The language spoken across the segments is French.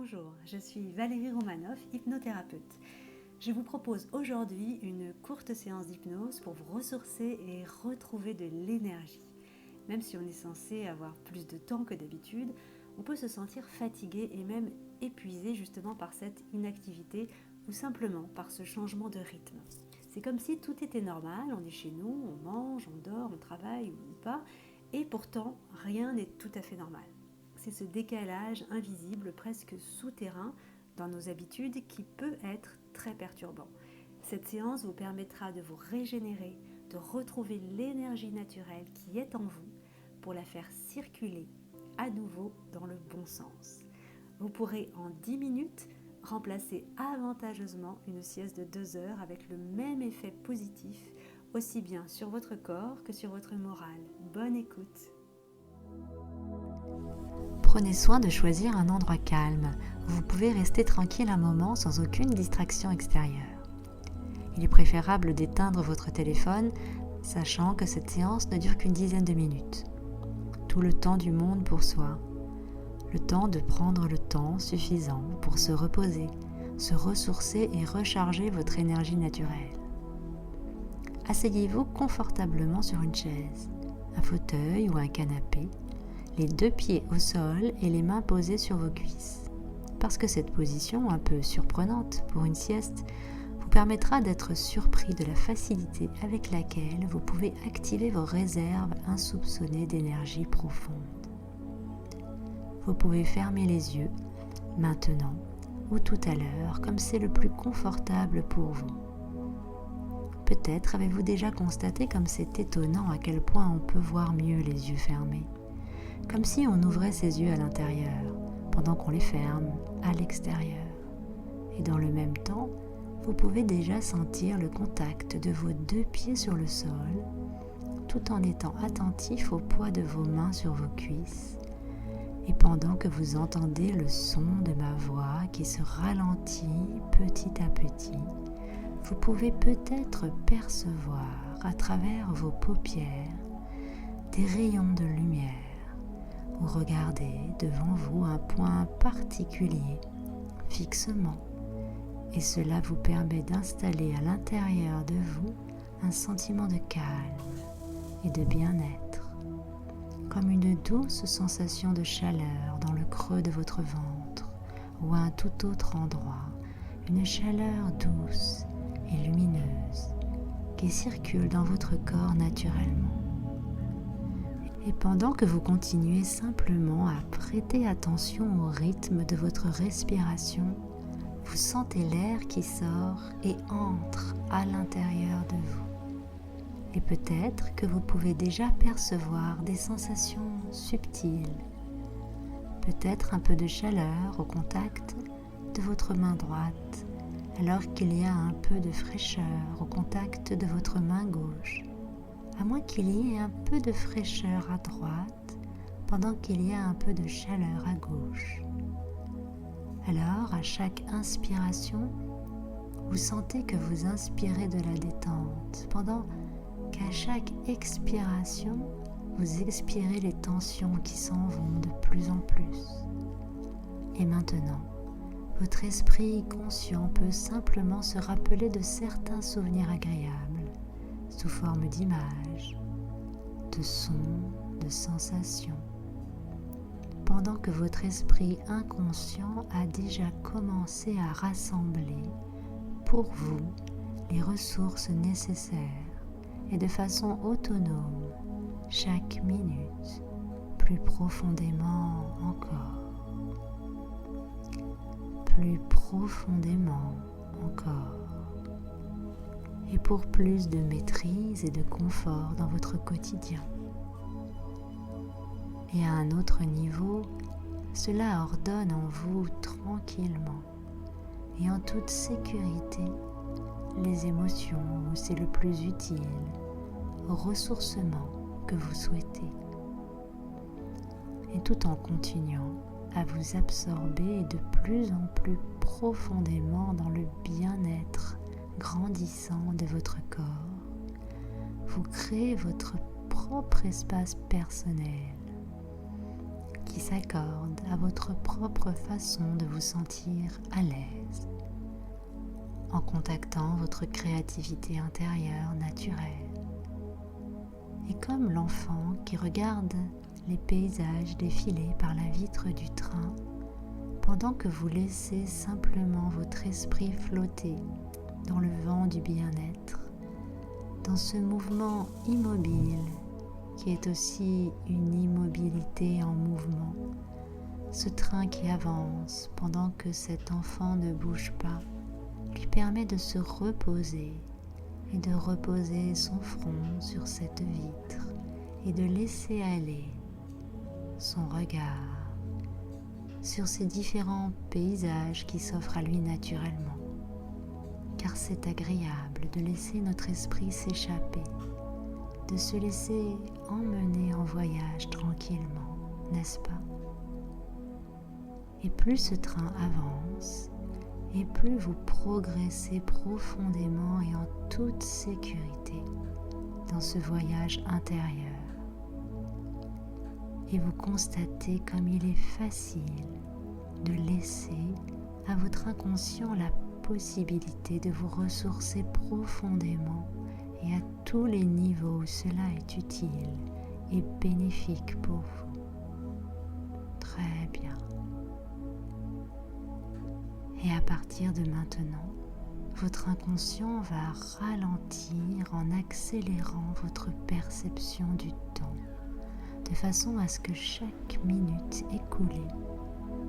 Bonjour, je suis Valérie Romanoff, hypnothérapeute. Je vous propose aujourd'hui une courte séance d'hypnose pour vous ressourcer et retrouver de l'énergie. Même si on est censé avoir plus de temps que d'habitude, on peut se sentir fatigué et même épuisé justement par cette inactivité ou simplement par ce changement de rythme. C'est comme si tout était normal, on est chez nous, on mange, on dort, on travaille ou pas, et pourtant rien n'est tout à fait normal. C'est ce décalage invisible, presque souterrain dans nos habitudes qui peut être très perturbant. Cette séance vous permettra de vous régénérer, de retrouver l'énergie naturelle qui est en vous pour la faire circuler à nouveau dans le bon sens. Vous pourrez en 10 minutes remplacer avantageusement une sieste de 2 heures avec le même effet positif, aussi bien sur votre corps que sur votre morale. Bonne écoute! Prenez soin de choisir un endroit calme où vous pouvez rester tranquille un moment sans aucune distraction extérieure. Il est préférable d'éteindre votre téléphone, sachant que cette séance ne dure qu'une dizaine de minutes. Tout le temps du monde pour soi. Le temps de prendre le temps suffisant pour se reposer, se ressourcer et recharger votre énergie naturelle. Asseyez-vous confortablement sur une chaise, un fauteuil ou un canapé, les 2 pieds au sol et les mains posées sur vos cuisses. Parce que cette position, un peu surprenante pour une sieste, vous permettra d'être surpris de la facilité avec laquelle vous pouvez activer vos réserves insoupçonnées d'énergie profonde. Vous pouvez fermer les yeux, maintenant ou tout à l'heure, comme c'est le plus confortable pour vous. Peut-être avez-vous déjà constaté comme c'est étonnant à quel point on peut voir mieux les yeux fermés. Comme si on ouvrait ses yeux à l'intérieur, pendant qu'on les ferme à l'extérieur. Et dans le même temps, vous pouvez déjà sentir le contact de vos 2 pieds sur le sol, tout en étant attentif au poids de vos mains sur vos cuisses, et pendant que vous entendez le son de ma voix qui se ralentit petit à petit, vous pouvez peut-être percevoir à travers vos paupières des rayons de lumière. Vous regardez devant vous un point particulier, fixement, et cela vous permet d'installer à l'intérieur de vous un sentiment de calme et de bien-être, comme une douce sensation de chaleur dans le creux de votre ventre ou à un tout autre endroit, une chaleur douce et lumineuse qui circule dans votre corps naturellement. Et pendant que vous continuez simplement à prêter attention au rythme de votre respiration, vous sentez l'air qui sort et entre à l'intérieur de vous. Et peut-être que vous pouvez déjà percevoir des sensations subtiles, peut-être un peu de chaleur au contact de votre main droite, alors qu'il y a un peu de fraîcheur au contact de votre main gauche. À moins qu'il y ait un peu de fraîcheur à droite, pendant qu'il y a un peu de chaleur à gauche. Alors, à chaque inspiration, vous sentez que vous inspirez de la détente, pendant qu'à chaque expiration, vous expirez les tensions qui s'en vont de plus en plus. Et maintenant, votre esprit conscient peut simplement se rappeler de certains souvenirs agréables, sous forme d'images, de sons, de sensations, pendant que votre esprit inconscient a déjà commencé à rassembler pour vous les ressources nécessaires et de façon autonome, chaque minute, plus profondément encore, plus profondément encore. Et pour plus de maîtrise et de confort dans votre quotidien. Et à un autre niveau, cela ordonne en vous tranquillement et en toute sécurité les émotions où c'est le plus utile, au ressourcement que vous souhaitez. Et tout en continuant à vous absorber de plus en plus profondément dans le bien-être grandissant de votre corps, vous créez votre propre espace personnel qui qui s'accorde à votre propre façon de vous sentir à l'aise, en contactant votre créativité intérieure naturelle. Et comme l'enfant qui regarde les paysages défiler par la vitre du train, pendant que vous laissez simplement votre esprit flotter dans le vent du bien-être, dans ce mouvement immobile qui est aussi une immobilité en mouvement, ce train qui avance pendant que cet enfant ne bouge pas lui permet de se reposer et de reposer son front sur cette vitre et de laisser aller son regard sur ces différents paysages qui s'offrent à lui naturellement. Car c'est agréable de laisser notre esprit s'échapper, de se laisser emmener en voyage tranquillement, n'est-ce pas? Et plus ce train avance, et plus vous progressez profondément et en toute sécurité dans ce voyage intérieur. Et vous constatez comme il est facile de laisser à votre inconscient la possibilité de vous ressourcer profondément et à tous les niveaux où cela est utile et bénéfique pour vous. Très bien. Et à partir de maintenant, votre inconscient va ralentir en accélérant votre perception du temps, de façon à ce que chaque minute écoulée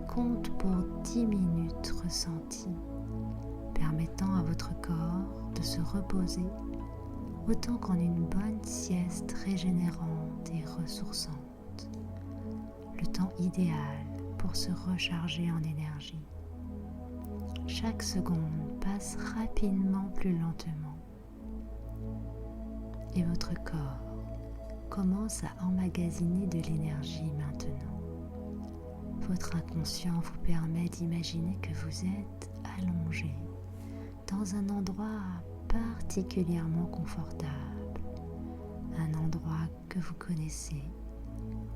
compte pour 10 minutes ressenties, permettant à votre corps de se reposer autant qu'en une bonne sieste régénérante et ressourçante. Le temps idéal pour se recharger en énergie. Chaque seconde passe rapidement plus lentement et votre corps commence à emmagasiner de l'énergie maintenant. Votre inconscient vous permet d'imaginer que vous êtes allongé dans un endroit particulièrement confortable, un endroit que vous connaissez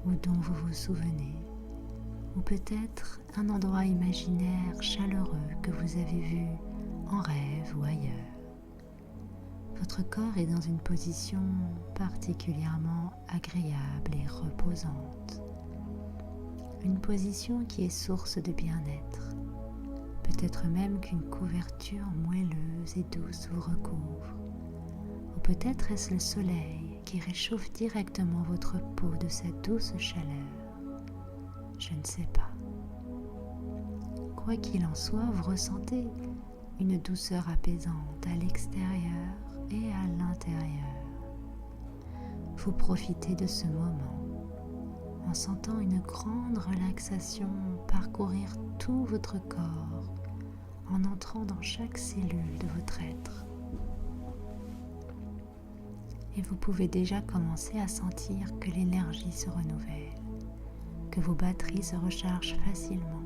ou dont vous vous souvenez, ou peut-être un endroit imaginaire chaleureux que vous avez vu en rêve ou ailleurs. Votre corps est dans une position particulièrement agréable et reposante. Une position qui est source de bien-être. Peut-être même qu'une couverture moelleuse et douce vous recouvre. Ou peut-être est-ce le soleil qui réchauffe directement votre peau de cette douce chaleur. Je ne sais pas. Quoi qu'il en soit, vous ressentez une douceur apaisante à l'extérieur et à l'intérieur. Vous profitez de ce moment en sentant une grande relaxation parcourir tout votre corps, en entrant dans chaque cellule de votre être. Et vous pouvez déjà commencer à sentir que l'énergie se renouvelle, que vos batteries se rechargent facilement,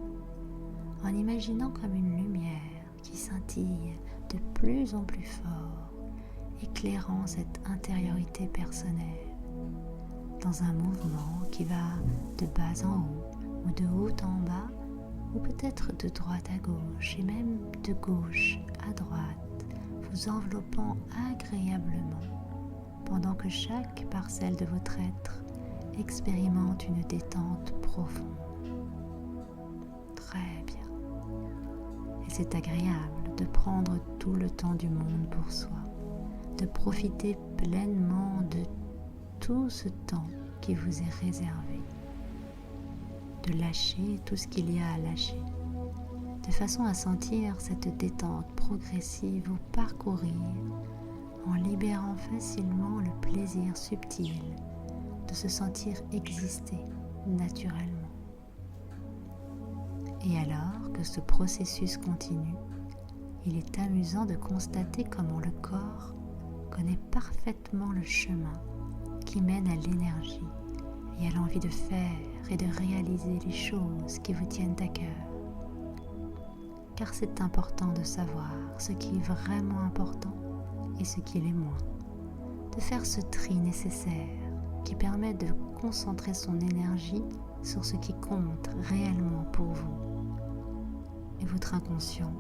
en imaginant comme une lumière qui scintille de plus en plus fort, éclairant cette intériorité personnelle, dans un mouvement qui va de bas en haut ou de haut en bas, ou peut-être de droite à gauche et même de gauche à droite, vous enveloppant agréablement, pendant que chaque parcelle de votre être expérimente une détente profonde. Très bien. Et c'est agréable de prendre tout le temps du monde pour soi, de profiter pleinement de tout ce temps qui vous est réservé, de lâcher tout ce qu'il y a à lâcher, de façon à sentir cette détente progressive vous parcourir en libérant facilement le plaisir subtil de se sentir exister naturellement. Et alors que ce processus continue, il est amusant de constater comment le corps connaît parfaitement le chemin qui mène à l'énergie et à l'envie de faire et de réaliser les choses qui vous tiennent à cœur. Car c'est important de savoir ce qui est vraiment important et ce qui l'est moins, de faire ce tri nécessaire qui permet de concentrer son énergie sur ce qui compte réellement pour vous. Et votre inconscient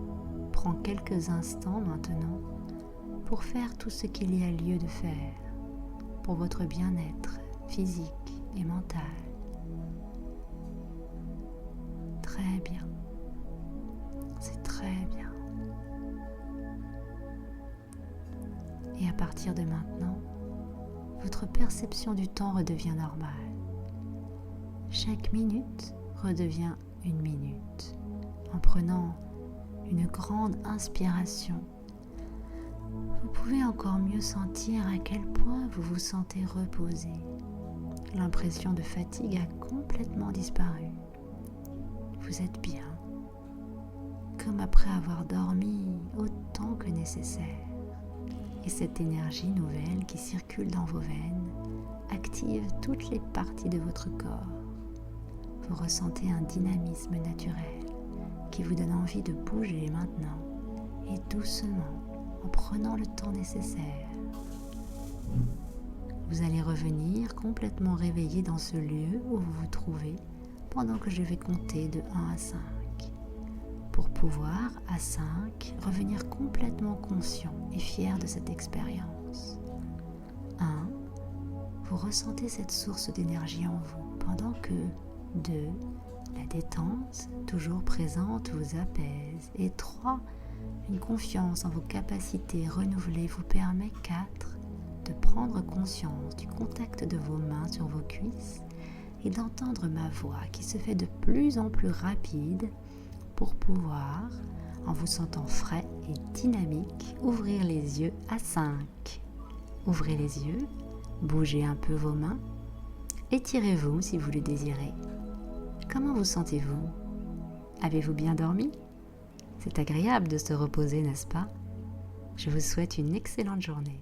prend quelques instants maintenant pour faire tout ce qu'il y a lieu de faire pour votre bien-être physique et mental. Très bien. C'est très bien. Et à partir de maintenant, votre perception du temps redevient normale. Chaque minute redevient une minute. En prenant une grande inspiration, vous pouvez encore mieux sentir à quel point vous vous sentez reposé. L'impression de fatigue a complètement disparu. Vous êtes bien, comme après avoir dormi autant que nécessaire. Et cette énergie nouvelle qui circule dans vos veines active toutes les parties de votre corps. Vous ressentez un dynamisme naturel qui vous donne envie de bouger maintenant et doucement en prenant le temps nécessaire. Vous allez revenir complètement réveillé dans ce lieu où vous vous trouvez pendant que je vais compter de 1 à 5. Pour pouvoir, à 5, revenir complètement conscient et fier de cette expérience. 1. Vous ressentez cette source d'énergie en vous, pendant que 2. La détente, toujours présente, vous apaise. Et 3. Une confiance en vos capacités renouvelées vous permet 4. De prendre conscience du contact de vos mains sur vos cuisses et d'entendre ma voix qui se fait de plus en plus rapide pour pouvoir, en vous sentant frais et dynamique, ouvrir les yeux à 5. Ouvrez les yeux, bougez un peu vos mains, étirez-vous si vous le désirez. Comment vous sentez-vous? Avez-vous bien dormi? C'est agréable de se reposer, n'est-ce pas? Je vous souhaite une excellente journée.